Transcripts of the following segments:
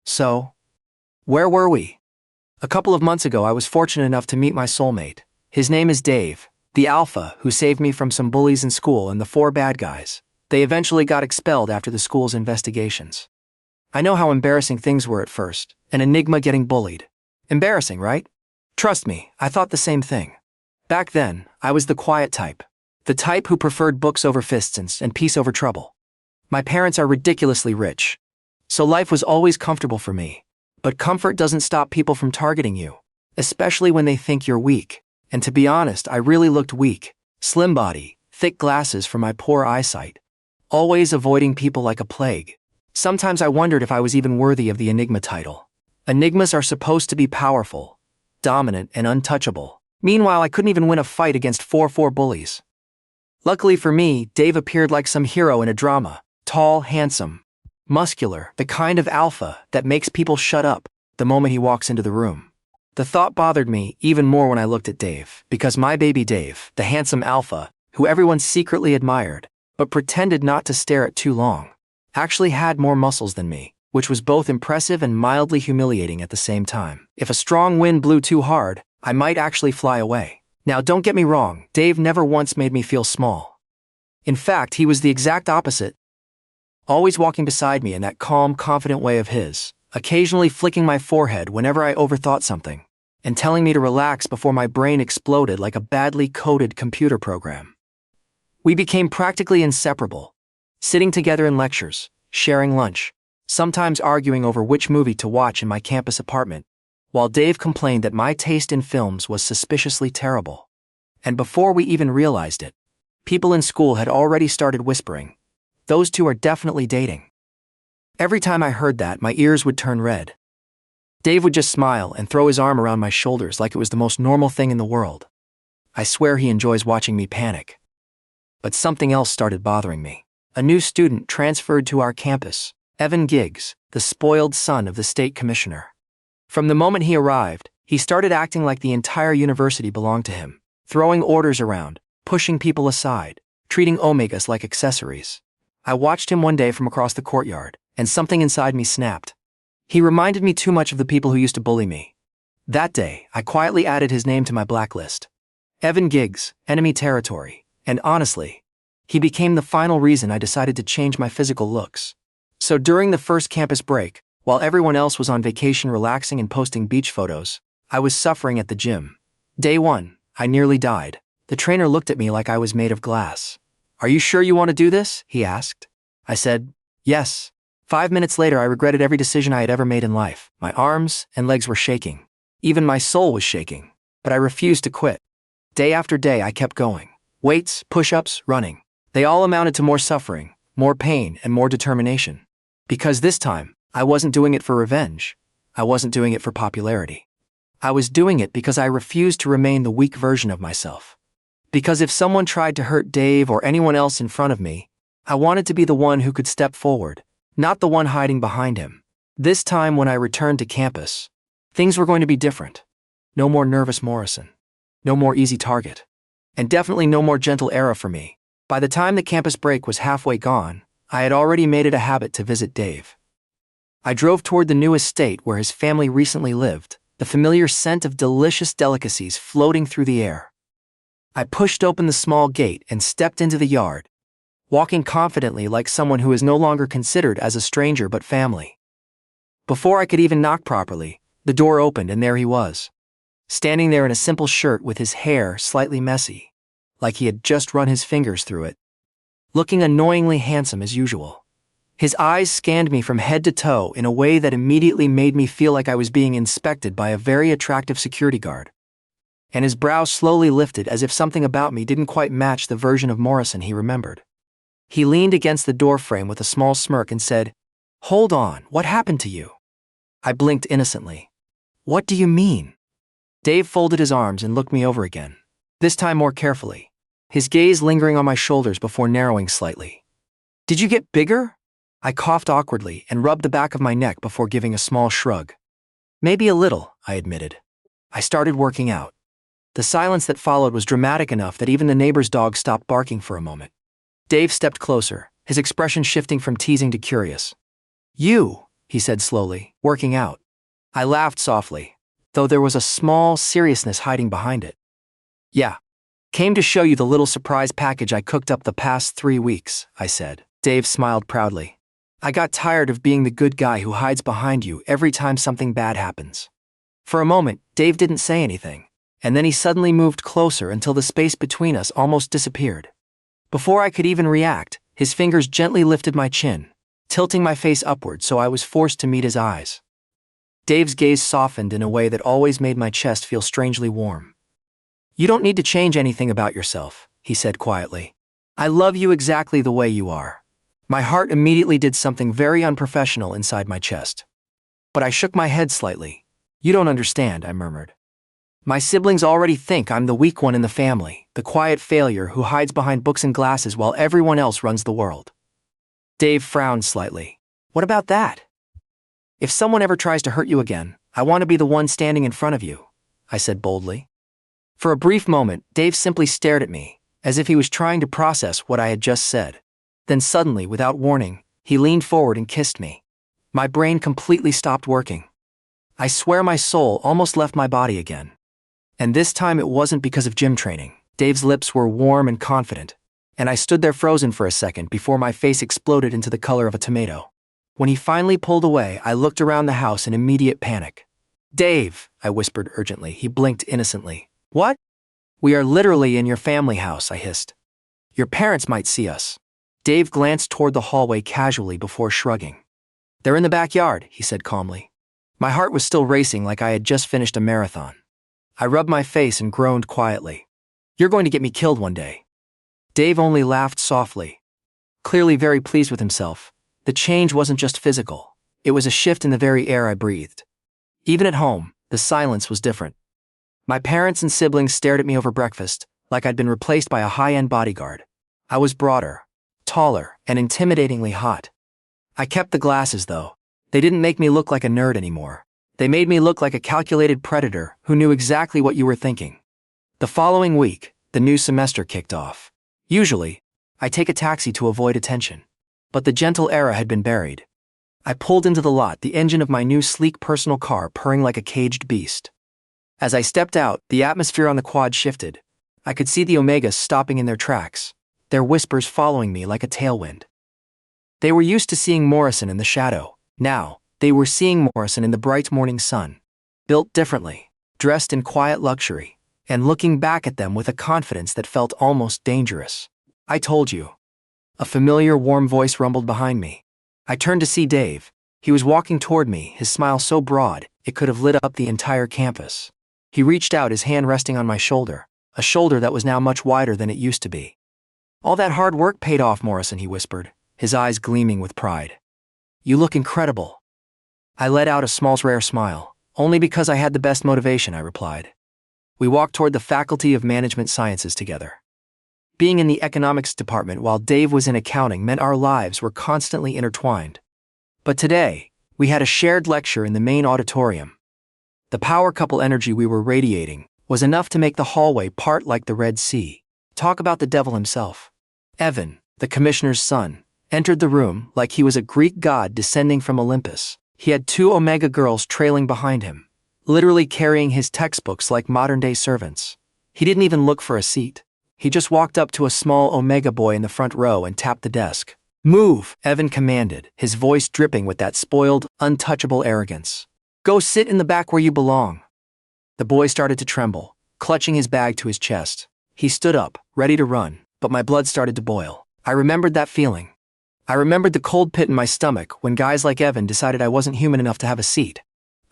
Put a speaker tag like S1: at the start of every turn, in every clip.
S1: So, where were we? A couple of months ago, I was fortunate enough to meet my soulmate. His name is Dave, the alpha who saved me from some bullies in school and the 4 bad guys. They eventually got expelled after the school's investigations. I know how embarrassing things were at first, an Enigma getting bullied. Embarrassing, right? Trust me, I thought the same thing. Back then, I was the quiet type. The type who preferred books over fists and peace over trouble. My parents are ridiculously rich, so life was always comfortable for me. But comfort doesn't stop people from targeting you, especially when they think you're weak. And to be honest, I really looked weak. Slim body, thick glasses for my poor eyesight. Always avoiding people like a plague. Sometimes I wondered if I was even worthy of the Enigma title. Enigmas are supposed to be powerful, dominant, and untouchable. Meanwhile, I couldn't even win a fight against 4 bullies. Luckily for me, Dave appeared like some hero in a drama. Tall, handsome, muscular, the kind of alpha that makes people shut up the moment he walks into the room. The thought bothered me even more when I looked at Dave, because my baby Dave, the handsome alpha, who everyone secretly admired, but pretended not to stare at too long, actually had more muscles than me, which was both impressive and mildly humiliating at the same time. If a strong wind blew too hard, I might actually fly away. Now don't get me wrong, Dave never once made me feel small. In fact, he was the exact opposite. Always walking beside me in that calm, confident way of his, occasionally flicking my forehead whenever I overthought something, and telling me to relax before my brain exploded like a badly coded computer program. We became practically inseparable, sitting together in lectures, sharing lunch, sometimes arguing over which movie to watch in my campus apartment, while Dave complained that my taste in films was suspiciously terrible. And before we even realized it, people in school had already started whispering, "Those two are definitely dating." Every time I heard that, my ears would turn red. Dave would just smile and throw his arm around my shoulders like it was the most normal thing in the world. I swear he enjoys watching me panic. But something else started bothering me. A new student transferred to our campus, Evan Giggs, the spoiled son of the state commissioner. From the moment he arrived, he started acting like the entire university belonged to him, throwing orders around, pushing people aside, treating Omegas like accessories. I watched him one day from across the courtyard, and something inside me snapped. He reminded me too much of the people who used to bully me. That day, I quietly added his name to my blacklist. Evan Giggs, enemy territory, and honestly, he became the final reason I decided to change my physical looks. So during the first campus break, while everyone else was on vacation relaxing and posting beach photos, I was suffering at the gym. Day 1, I nearly died. The trainer looked at me like I was made of glass. "Are you sure you want to do this?" he asked. I said, "Yes." 5 minutes later, I regretted every decision I had ever made in life. My arms and legs were shaking. Even my soul was shaking. But I refused to quit. Day after day, I kept going. Weights, push-ups, running. They all amounted to more suffering, more pain, and more determination. Because this time, I wasn't doing it for revenge. I wasn't doing it for popularity. I was doing it because I refused to remain the weak version of myself. Because if someone tried to hurt Dave or anyone else in front of me, I wanted to be the one who could step forward, not the one hiding behind him. This time when I returned to campus, things were going to be different. No more nervous Morrison. No more easy target. And definitely no more gentle era for me. By the time the campus break was halfway gone, I had already made it a habit to visit Dave. I drove toward the new estate where his family recently lived, the familiar scent of delicious delicacies floating through the air. I pushed open the small gate and stepped into the yard, walking confidently like someone who is no longer considered as a stranger but family. Before I could even knock properly, the door opened and there he was, standing there in a simple shirt with his hair slightly messy, like he had just run his fingers through it, looking annoyingly handsome as usual. His eyes scanned me from head to toe in a way that immediately made me feel like I was being inspected by a very attractive security guard. And his brow slowly lifted as if something about me didn't quite match the version of Morrison he remembered. He leaned against the doorframe with a small smirk and said, "Hold on, what happened to you?" I blinked innocently. "What do you mean?" Dave folded his arms and looked me over again, this time more carefully, his gaze lingering on my shoulders before narrowing slightly. "Did you get bigger?" I coughed awkwardly and rubbed the back of my neck before giving a small shrug. "Maybe a little," I admitted. I started working out. The silence that followed was dramatic enough that even the neighbor's dog stopped barking for a moment. Dave stepped closer, his expression shifting from teasing to curious. "You, he said slowly. Working out. I laughed softly, though there was a small seriousness hiding behind it. Yeah. Came to show you the little surprise package I cooked up the past 3 weeks, I said. Dave smiled proudly. I got tired of being the good guy who hides behind you every time something bad happens. For a moment, Dave didn't say anything, and then he suddenly moved closer until the space between us almost disappeared. Before I could even react, his fingers gently lifted my chin, tilting my face upward so I was forced to meet his eyes. Dave's gaze softened in a way that always made my chest feel strangely warm. You don't need to change anything about yourself, he said quietly. I love you exactly the way you are. My heart immediately did something very unprofessional inside my chest. But I shook my head slightly. You don't understand, I murmured. My siblings already think I'm the weak one in the family, the quiet failure who hides behind books and glasses while everyone else runs the world. Dave frowned slightly. What about that? If someone ever tries to hurt you again, I want to be the one standing in front of you, I said boldly. For a brief moment, Dave simply stared at me, as if he was trying to process what I had just said. Then suddenly, without warning, he leaned forward and kissed me. My brain completely stopped working. I swear my soul almost left my body again. And this time it wasn't because of gym training. Dave's lips were warm and confident, and I stood there frozen for a second before my face exploded into the color of a tomato. When he finally pulled away, I looked around the house in immediate panic. Dave, I whispered urgently. He blinked innocently. What? We are literally in your family house, I hissed. Your parents might see us. Dave glanced toward the hallway casually before shrugging. They're in the backyard, he said calmly. My heart was still racing like I had just finished a marathon. I rubbed my face and groaned quietly. You're going to get me killed one day. Dave only laughed softly. Clearly very pleased with himself. The change wasn't just physical. It was a shift in the very air I breathed. Even at home, the silence was different. My parents and siblings stared at me over breakfast, like I'd been replaced by a high-end bodyguard. I was broader, taller, and intimidatingly hot. I kept the glasses, though. They didn't make me look like a nerd anymore. They made me look like a calculated predator who knew exactly what you were thinking. The following week, the new semester kicked off. Usually, I take a taxi to avoid attention. But the gentle era had been buried. I pulled into the lot, the engine of my new sleek personal car purring like a caged beast. As I stepped out, the atmosphere on the quad shifted. I could see the Omegas stopping in their tracks, their whispers following me like a tailwind. They were used to seeing Morrison in the shadow. Now, they were seeing Morrison in the bright morning sun. Built differently, dressed in quiet luxury, and looking back at them with a confidence that felt almost dangerous. I told you. A familiar, warm voice rumbled behind me. I turned to see Dave. He was walking toward me, his smile so broad, it could have lit up the entire campus. He reached out, his hand resting on my shoulder, a shoulder that was now much wider than it used to be. All that hard work paid off, Morrison, he whispered, his eyes gleaming with pride. You look incredible. I let out a small, rare smile. Only because I had the best motivation, I replied. We walked toward the Faculty of Management Sciences together. Being in the economics department while Dave was in accounting meant our lives were constantly intertwined. But today, we had a shared lecture in the main auditorium. The power couple energy we were radiating was enough to make the hallway part like the Red Sea. Talk about the devil himself. Evan, the commissioner's son, entered the room like he was a Greek god descending from Olympus. He had 2 Omega girls trailing behind him, literally carrying his textbooks like modern-day servants. He didn't even look for a seat. He just walked up to a small Omega boy in the front row and tapped the desk. Move, Evan commanded, his voice dripping with that spoiled, untouchable arrogance. Go sit in the back where you belong. The boy started to tremble, clutching his bag to his chest. He stood up, ready to run, but my blood started to boil. I remembered that feeling. I remembered the cold pit in my stomach when guys like Evan decided I wasn't human enough to have a seat.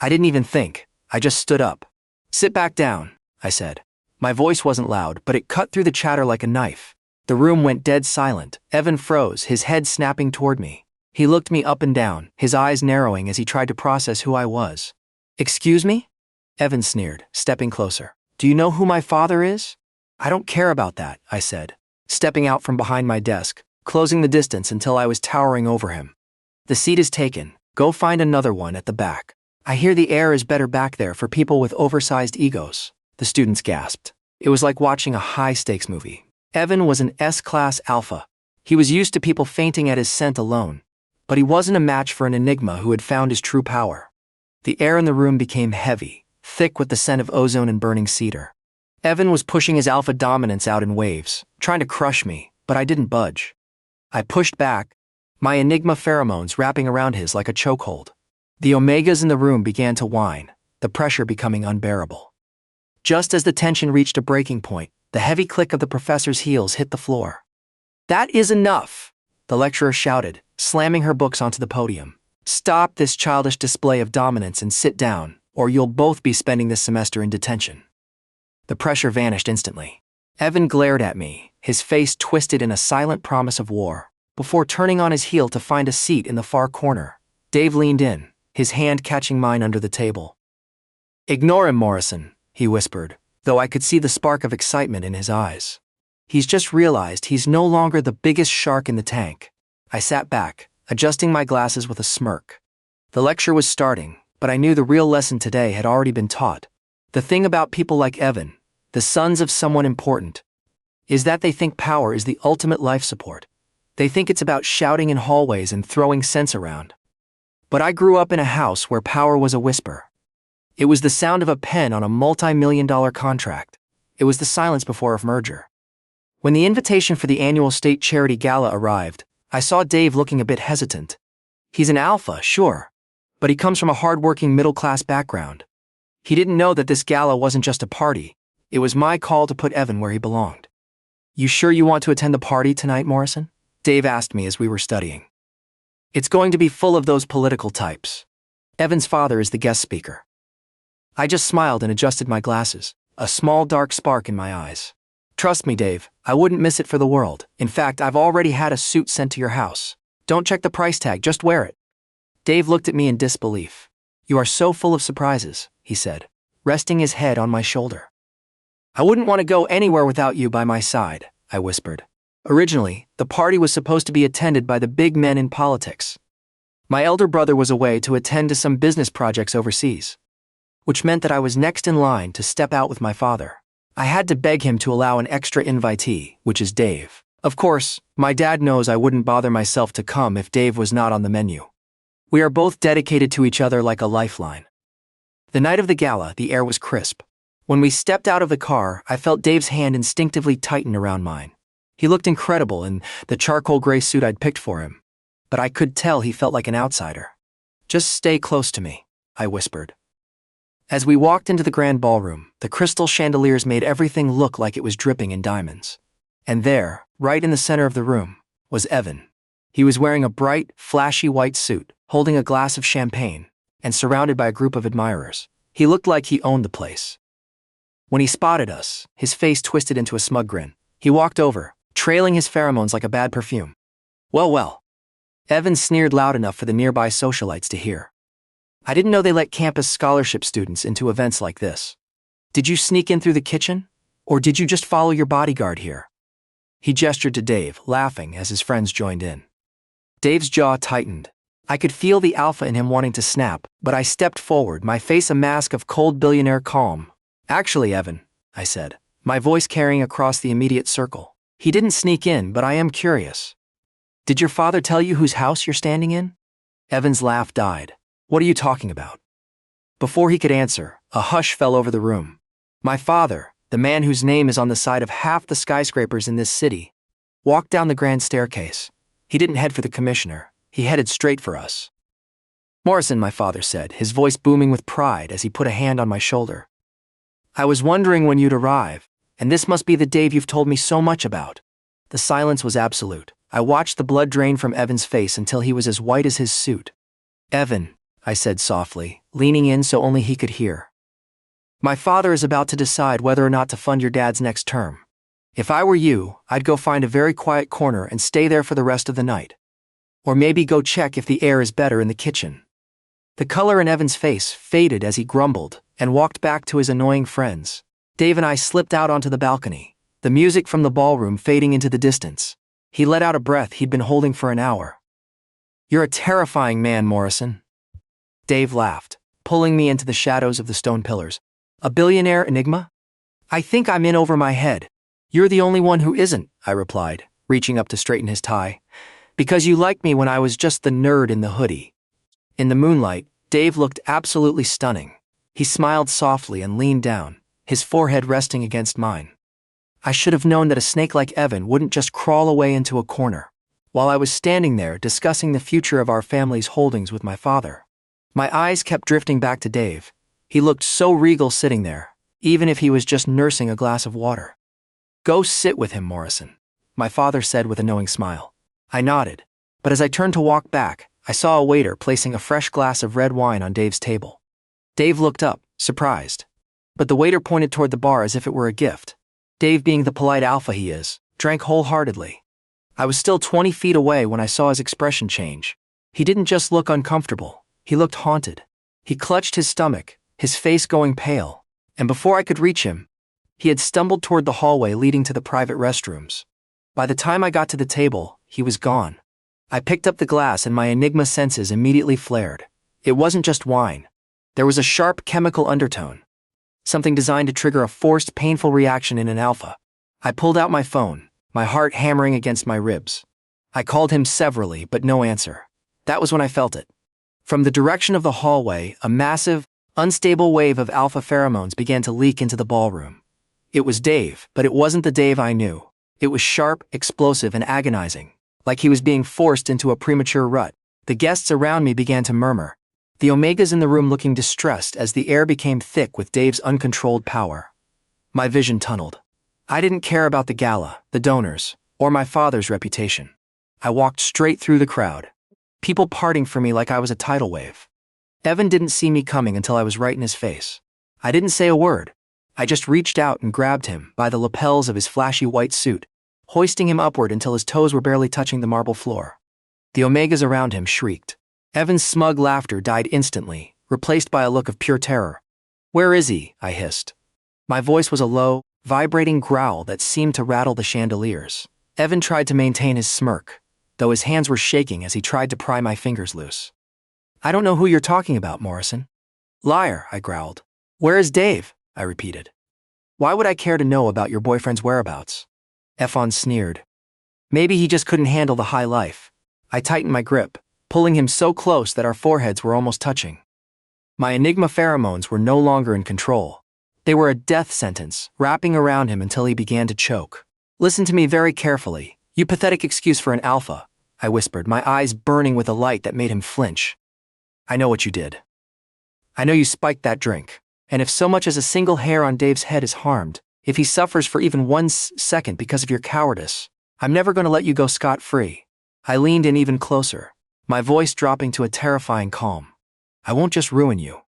S1: I didn't even think. I just stood up. Sit back down, I said. My voice wasn't loud, but it cut through the chatter like a knife. The room went dead silent. Evan froze, his head snapping toward me. He looked me up and down, his eyes narrowing as he tried to process who I was. Excuse me? Evan sneered, stepping closer. Do you know who my father is? I don't care about that, I said, stepping out from behind my desk, closing the distance until I was towering over him. The seat is taken. Go find another one at the back. I hear the air is better back there for people with oversized egos. The students gasped. It was like watching a high-stakes movie. Evan was an S-class alpha. He was used to people fainting at his scent alone. but he wasn't a match for an Enigma who had found his true power. The air in the room became heavy, thick with the scent of ozone and burning cedar. Evan was pushing his alpha dominance out in waves, trying to crush me, but I didn't budge. I pushed back, my Enigma pheromones wrapping around his like a chokehold. The Omegas in the room began to whine, the pressure becoming unbearable. Just as the tension reached a breaking point, the heavy click of the professor's heels hit the floor. "That is enough," the lecturer shouted, slamming her books onto the podium. "Stop this childish display of dominance and sit down, or you'll both be spending this semester in detention." The pressure vanished instantly. Evan glared at me, his face twisted in a silent promise of war, before turning on his heel to find a seat in the far corner. Dave leaned in, his hand catching mine under the table. "Ignore him, Morrison," he whispered, though I could see the spark of excitement in his eyes. "He's just realized he's no longer the biggest shark in the tank." I sat back, adjusting my glasses with a smirk. The lecture was starting, but I knew the real lesson today had already been taught. The thing about people like Evan, the sons of someone important, is that they think power is the ultimate life support. They think it's about shouting in hallways and throwing sense around. But I grew up in a house where power was a whisper. It was the sound of a pen on a multi-million-dollar contract. It was the silence before a merger. When the invitation for the annual state charity gala arrived, I saw Dave looking a bit hesitant. He's an alpha, sure, but he comes from a hard-working middle-class background. He didn't know that this gala wasn't just a party. It was my call to put Evan where he belonged. "You sure you want to attend the party tonight, Morrison?" Dave asked me as we were studying. "It's going to be full of those political types. Evan's father is the guest speaker." I just smiled and adjusted my glasses, a small dark spark in my eyes. "Trust me, Dave, I wouldn't miss it for the world. In fact, I've already had a suit sent to your house. Don't check the price tag, just wear it." Dave looked at me in disbelief. "You are so full of surprises," he said, resting his head on my shoulder. "I wouldn't want to go anywhere without you by my side," I whispered. Originally, the party was supposed to be attended by the big men in politics. My elder brother was away to attend to some business projects overseas, which meant that I was next in line to step out with my father. I had to beg him to allow an extra invitee, which is Dave. Of course, my dad knows I wouldn't bother myself to come if Dave was not on the menu. We are both dedicated to each other like a lifeline. The night of the gala, the air was crisp. When we stepped out of the car, I felt Dave's hand instinctively tighten around mine. He looked incredible in the charcoal gray suit I'd picked for him, but I could tell he felt like an outsider. "Just stay close to me," I whispered. As we walked into the grand ballroom, the crystal chandeliers made everything look like it was dripping in diamonds. And there, right in the center of the room, was Evan. He was wearing a bright, flashy white suit, holding a glass of champagne, and surrounded by a group of admirers. He looked like he owned the place. When he spotted us, his face twisted into a smug grin. He walked over, trailing his pheromones like a bad perfume. Well. Evan sneered loud enough for the nearby socialites to hear. "I didn't know they let campus scholarship students into events like this. Did you sneak in through the kitchen? Or did you just follow your bodyguard here?" He gestured to Dave, laughing as his friends joined in. Dave's jaw tightened. I could feel the alpha in him wanting to snap, but I stepped forward, my face a mask of cold billionaire calm. "Actually, Evan," I said, my voice carrying across the immediate circle, "he didn't sneak in, but I am curious. Did your father tell you whose house you're standing in?" Evan's laugh died. "What are you talking about?" Before he could answer, a hush fell over the room. My father, the man whose name is on the side of half the skyscrapers in this city, walked down the grand staircase. He didn't head for the commissioner. He headed straight for us. "Morrison," my father said, his voice booming with pride as he put a hand on my shoulder. "I was wondering when you'd arrive, and this must be the Dave you've told me so much about." The silence was absolute. I watched the blood drain from Evan's face until he was as white as his suit. "Evan," I said softly, leaning in so only he could hear. "My father is about to decide whether or not to fund your dad's next term. If I were you, I'd go find a very quiet corner and stay there for the rest of the night. Or maybe go check if the air is better in the kitchen." The color in Evan's face faded as he grumbled and walked back to his annoying friends. Dave and I slipped out onto the balcony, the music from the ballroom fading into the distance. He let out a breath he'd been holding for an hour. "You're a terrifying man, Morrison." Dave laughed, pulling me into the shadows of the stone pillars. "A billionaire Enigma? I think I'm in over my head." "You're the only one who isn't," I replied, reaching up to straighten his tie. Because you liked me when I was just the nerd in the hoodie. In the moonlight, Dave looked absolutely stunning. He smiled softly and leaned down, his forehead resting against mine. I should have known that a snake like Evan wouldn't just crawl away into a corner. While I was standing there discussing the future of our family's holdings with my father, my eyes kept drifting back to Dave. He looked so regal sitting there, even if he was just nursing a glass of water. "Go sit with him, Morrison," my father said with a knowing smile. I nodded, but as I turned to walk back, I saw a waiter placing a fresh glass of red wine on Dave's table. Dave looked up, surprised. But the waiter pointed toward the bar as if it were a gift. Dave, being the polite alpha he is, drank wholeheartedly. I was still 20 feet away when I saw his expression change. He didn't just look uncomfortable, he looked haunted. He clutched his stomach, his face going pale, and before I could reach him, he had stumbled toward the hallway leading to the private restrooms. By the time I got to the table, he was gone. I picked up the glass and my Enigma senses immediately flared. It wasn't just wine. There was a sharp chemical undertone. Something designed to trigger a forced, painful reaction in an alpha. I pulled out my phone, my heart hammering against my ribs. I called him severally, but no answer. That was when I felt it. From the direction of the hallway, a massive, unstable wave of alpha pheromones began to leak into the ballroom. It was Dave, but it wasn't the Dave I knew. It was sharp, explosive, and agonizing, like he was being forced into a premature rut. The guests around me began to murmur, the Omegas in the room looking distressed as the air became thick with Dave's uncontrolled power. My vision tunneled. I didn't care about the gala, the donors, or my father's reputation. I walked straight through the crowd, people parting for me like I was a tidal wave. Evan didn't see me coming until I was right in his face. I didn't say a word. I just reached out and grabbed him by the lapels of his flashy white suit, hoisting him upward until his toes were barely touching the marble floor. The Omegas around him shrieked. Evan's smug laughter died instantly, replaced by a look of pure terror. "Where is he?" I hissed. My voice was a low, vibrating growl that seemed to rattle the chandeliers. Evan tried to maintain his smirk, though his hands were shaking as he tried to pry my fingers loose. "I don't know who you're talking about, Morrison." "Liar," I growled. "Where is Dave?" I repeated. "Why would I care to know about your boyfriend's whereabouts?" Evan sneered. "Maybe he just couldn't handle the high life." I tightened my grip, pulling him so close that our foreheads were almost touching. My Enigma pheromones were no longer in control. They were a death sentence, wrapping around him until he began to choke. "Listen to me very carefully, you pathetic excuse for an alpha," I whispered, my eyes burning with a light that made him flinch. "I know what you did. I know you spiked that drink, and if so much as a single hair on Dave's head is harmed, if he suffers for even 1 second because of your cowardice, I'm never going to let you go scot-free." I leaned in even closer, my voice dropping to a terrifying calm. "I won't just ruin you.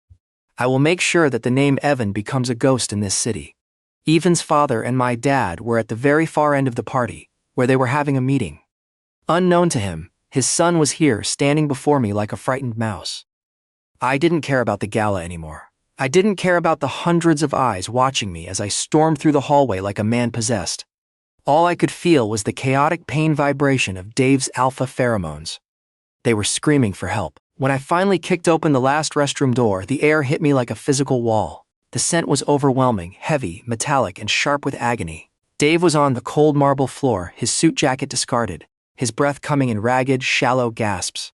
S1: I will make sure that the name Evan becomes a ghost in this city." Evan's father and my dad were at the very far end of the party, where they were having a meeting. Unknown to him, his son was here standing before me like a frightened mouse. I didn't care about the gala anymore. I didn't care about the hundreds of eyes watching me as I stormed through the hallway like a man possessed. All I could feel was the chaotic pain vibration of Dave's alpha pheromones. They were screaming for help. When I finally kicked open the last restroom door, the air hit me like a physical wall. The scent was overwhelming, heavy, metallic, and sharp with agony. Dave was on the cold marble floor, his suit jacket discarded, his breath coming in ragged, shallow gasps.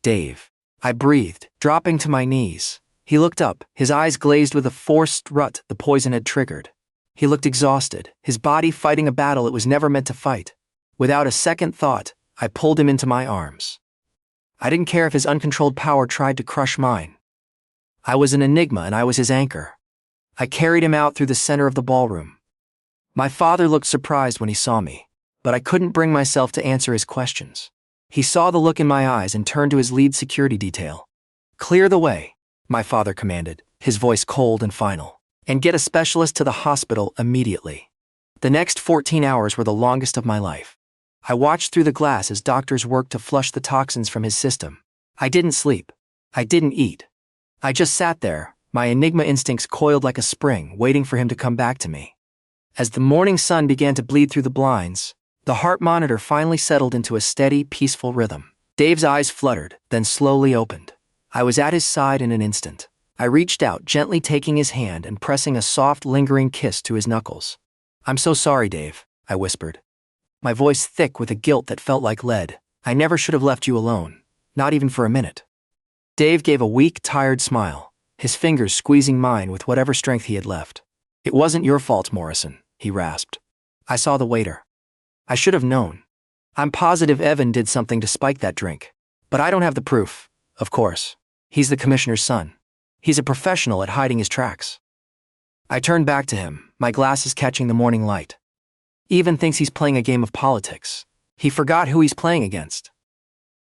S1: "Dave." I breathed, dropping to my knees. He looked up, his eyes glazed with a forced rut the poison had triggered. He looked exhausted, his body fighting a battle it was never meant to fight. Without a second thought, I pulled him into my arms. I didn't care if his uncontrolled power tried to crush mine. I was an enigma and I was his anchor. I carried him out through the center of the ballroom. My father looked surprised when he saw me, but I couldn't bring myself to answer his questions. He saw the look in my eyes and turned to his lead security detail. "Clear the way," my father commanded, his voice cold and final. "And get a specialist to the hospital immediately." The next 14 hours were the longest of my life. I watched through the glass as doctors worked to flush the toxins from his system. I didn't sleep. I didn't eat. I just sat there, my Enigma instincts coiled like a spring, waiting for him to come back to me. As the morning sun began to bleed through the blinds, the heart monitor finally settled into a steady, peaceful rhythm. Dave's eyes fluttered, then slowly opened. I was at his side in an instant. I reached out, gently taking his hand and pressing a soft, lingering kiss to his knuckles. "I'm so sorry, Dave," I whispered, my voice thick with a guilt that felt like lead. I never should have left you alone, not even for a minute. Dave gave a weak, tired smile, his fingers squeezing mine with whatever strength he had left. It wasn't your fault, Morrison, he rasped. I saw the waiter. I should have known. I'm positive Evan did something to spike that drink. But I don't have the proof, of course. He's the commissioner's son. He's a professional at hiding his tracks. I turned back to him, my glasses catching the morning light. Evan thinks he's playing a game of politics. He forgot who he's playing against.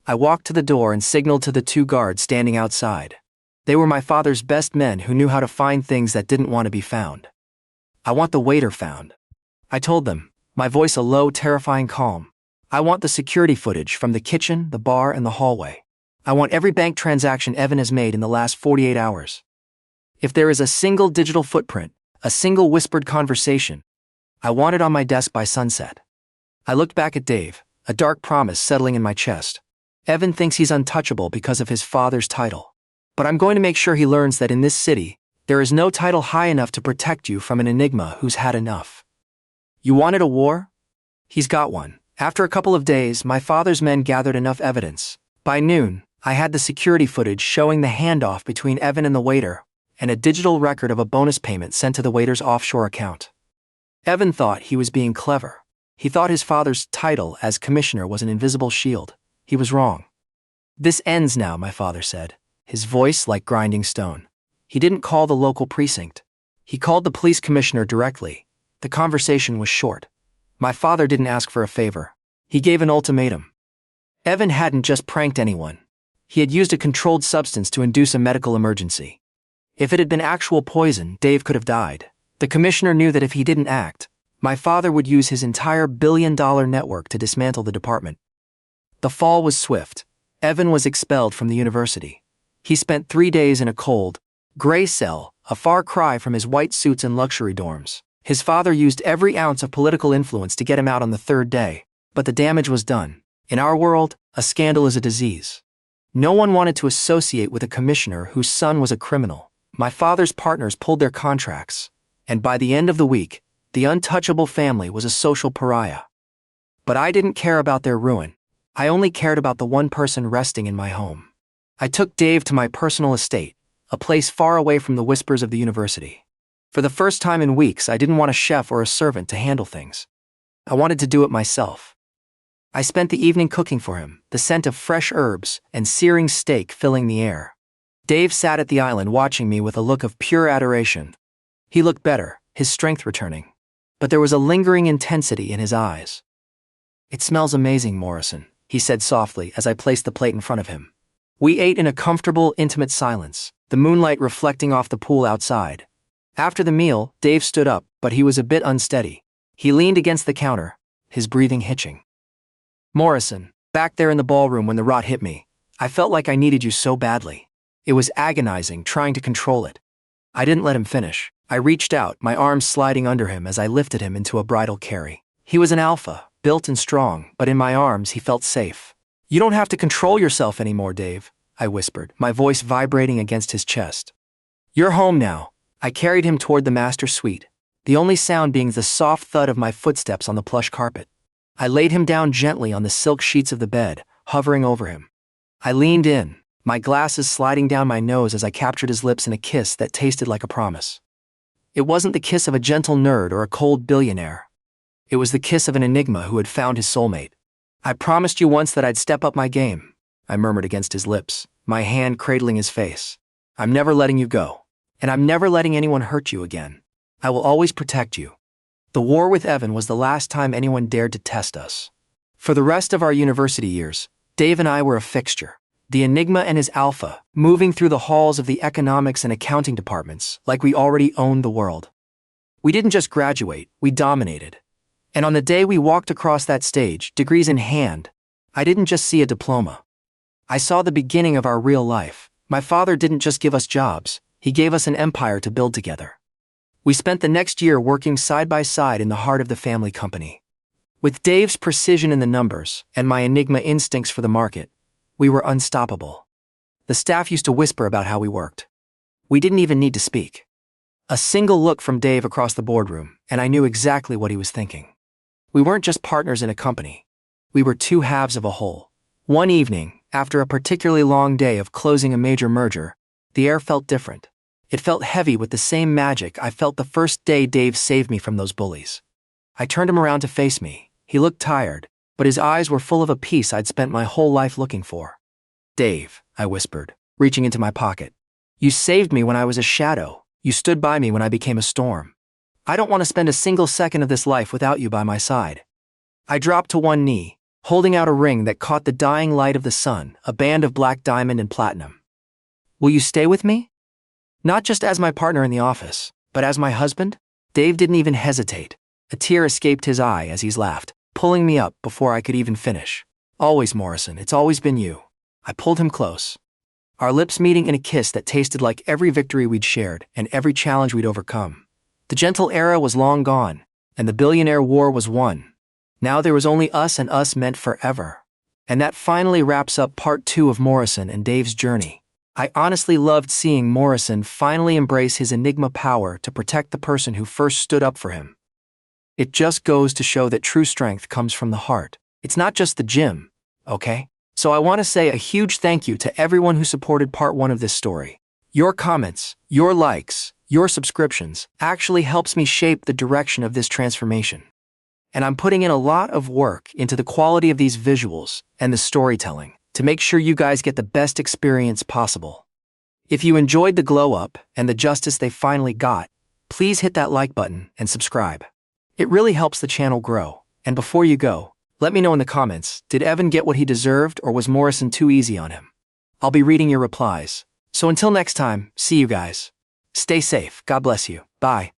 S1: I walked to the door and signaled to the 2 guards standing outside. They were my father's best men who knew how to find things that didn't want to be found. I want the waiter found. I told them, my voice a low, terrifying calm. I want the security footage from the kitchen, the bar, and the hallway. I want every bank transaction Evan has made in the last 48 hours. If there is a single digital footprint, a single whispered conversation, I want it on my desk by sunset. I looked back at Dave, a dark promise settling in my chest. Evan thinks he's untouchable because of his father's title. But I'm going to make sure he learns that in this city, there is no title high enough to protect you from an Enigma who's had enough. You wanted a war? He's got one. After a couple of days, my father's men gathered enough evidence. By noon, I had the security footage showing the handoff between Evan and the waiter, and a digital record of a bonus payment sent to the waiter's offshore account. Evan thought he was being clever. He thought his father's title as commissioner was an invisible shield. He was wrong. This ends now, my father said, his voice like grinding stone. He didn't call the local precinct. He called the police commissioner directly. The conversation was short. My father didn't ask for a favor. He gave an ultimatum. Evan hadn't just pranked anyone. He had used a controlled substance to induce a medical emergency. If it had been actual poison, Dave could have died. The commissioner knew that if he didn't act, my father would use his entire billion-dollar network to dismantle the department. The fall was swift. Evan was expelled from the university. He spent 3 days in a cold, gray cell, a far cry from his white suits and luxury dorms. His father used every ounce of political influence to get him out on the 3rd day, but the damage was done. In our world, a scandal is a disease. No one wanted to associate with a commissioner whose son was a criminal. My father's partners pulled their contracts, and by the end of the week, the untouchable family was a social pariah. But I didn't care about their ruin. I only cared about the one person resting in my home. I took Dave to my personal estate, a place far away from the whispers of the university. For the first time in weeks, I didn't want a chef or a servant to handle things. I wanted to do it myself. I spent the evening cooking for him, the scent of fresh herbs and searing steak filling the air. Dave sat at the island watching me with a look of pure adoration. He looked better, his strength returning. But there was a lingering intensity in his eyes. It smells amazing, Morrison, he said softly as I placed the plate in front of him. We ate in a comfortable, intimate silence, the moonlight reflecting off the pool outside. After the meal, Dave stood up, but he was a bit unsteady. He leaned against the counter, his breathing hitching. Morrison, back there in the ballroom when the rot hit me, I felt like I needed you so badly. It was agonizing trying to control it. I didn't let him finish. I reached out, my arms sliding under him as I lifted him into a bridal carry. He was an alpha, built and strong, but in my arms he felt safe. You don't have to control yourself anymore, Dave, I whispered, my voice vibrating against his chest. You're home now. I carried him toward the master suite, the only sound being the soft thud of my footsteps on the plush carpet. I laid him down gently on the silk sheets of the bed, hovering over him. I leaned in, my glasses sliding down my nose as I captured his lips in a kiss that tasted like a promise. It wasn't the kiss of a gentle nerd or a cold billionaire. It was the kiss of an Enigma who had found his soulmate. I promised you once that I'd step up my game, I murmured against his lips, my hand cradling his face. I'm never letting you go. And I'm never letting anyone hurt you again. I will always protect you. The war with Evan was the last time anyone dared to test us. For the rest of our university years, Dave and I were a fixture. The Enigma and his alpha, moving through the halls of the economics and accounting departments like we already owned the world. We didn't just graduate, we dominated. And on the day we walked across that stage, degrees in hand, I didn't just see a diploma. I saw the beginning of our real life. My father didn't just give us jobs. He gave us an empire to build together. We spent the next year working side by side in the heart of the family company. With Dave's precision in the numbers and my Enigma instincts for the market, we were unstoppable. The staff used to whisper about how we worked. We didn't even need to speak. A single look from Dave across the boardroom, and I knew exactly what he was thinking. We weren't just partners in a company. We were 2 halves of a whole, One evening, after a particularly long day of closing a major merger, the air felt different. It felt heavy with the same magic I felt the first day Dave saved me from those bullies. I turned him around to face me. He looked tired, but his eyes were full of a peace I'd spent my whole life looking for. "Dave," I whispered, reaching into my pocket. "You saved me when I was a shadow. You stood by me when I became a storm. I don't want to spend a single second of this life without you by my side." I dropped to one knee, holding out a ring that caught the dying light of the sun, a band of black diamond and platinum. "Will you stay with me? Not just as my partner in the office, but as my husband?" Dave didn't even hesitate. A tear escaped his eye as he laughed, pulling me up before I could even finish. "Always, Morrison, it's always been you." I pulled him close, our lips meeting in a kiss that tasted like every victory we'd shared and every challenge we'd overcome. The gentle era was long gone, and the billionaire war was won. Now there was only us and us meant forever. And that finally wraps up part 2 of Morrison and Dave's journey. I honestly loved seeing Morrison finally embrace his Enigma power to protect the person who first stood up for him. It just goes to show that true strength comes from the heart. It's not just the gym, okay? So I want to say a huge thank you to everyone who supported part 1 of this story. Your comments, your likes, your subscriptions actually helps me shape the direction of this transformation. And I'm putting in a lot of work into the quality of these visuals and the storytelling to make sure you guys get the best experience possible. If you enjoyed the glow up and the justice they finally got, please hit that like button and subscribe. It really helps the channel grow. And before you go, let me know in the comments, did Evan get what he deserved or was Morrison too easy on him? I'll be reading your replies. So until next time, see you guys. Stay safe, God bless you, bye.